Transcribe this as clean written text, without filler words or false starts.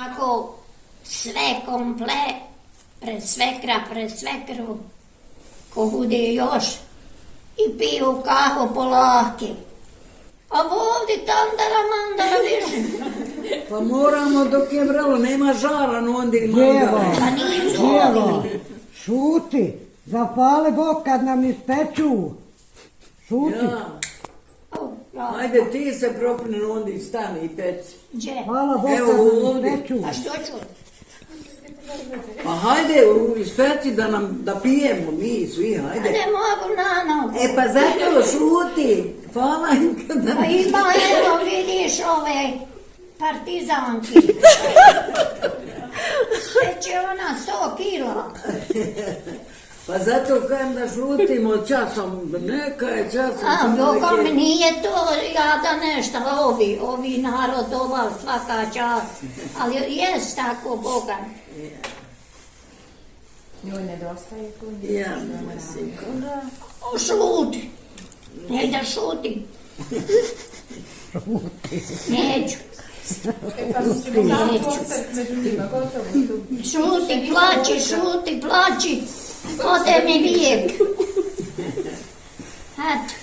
Ako sve komple, pred svekra, pred svekru, ko bude još, i piju kahu polake. A ovdje tandara mandara više. Pa moramo dok je vrelo, nema žara, no onda i Djevo, mandara. Pa nisu djevo, ovi. šuti, zapali Bog kad nam ispeču. Šuti. Ja. Ja. Ajde ti se propni, onda i stani i peci. Gdje? Hvala Bog Evo kad nam ovdje. ispeču. A što ću? Pa hajde, ispeci da pijemo mi svi, A hajde. ne mogu na nogu. E pa zato šuti. Hvala im kada Pa mi... ima, evo vidiš ove partizanki. Sveće ona 100 kila. Pa zato kajem da šutimo časom, neka je časom. A samo Boga mi neke- nije to jada nešto, ovi narodova svaka čast. Ali jest tako Boga. Njoj nedostaje tu. Ja mislim. O, šuti. Ne da šutim. Neću. E pa ćemo samo postati među njima, gotovo tu. Šuti, plači. Ode mi vijek. Eto.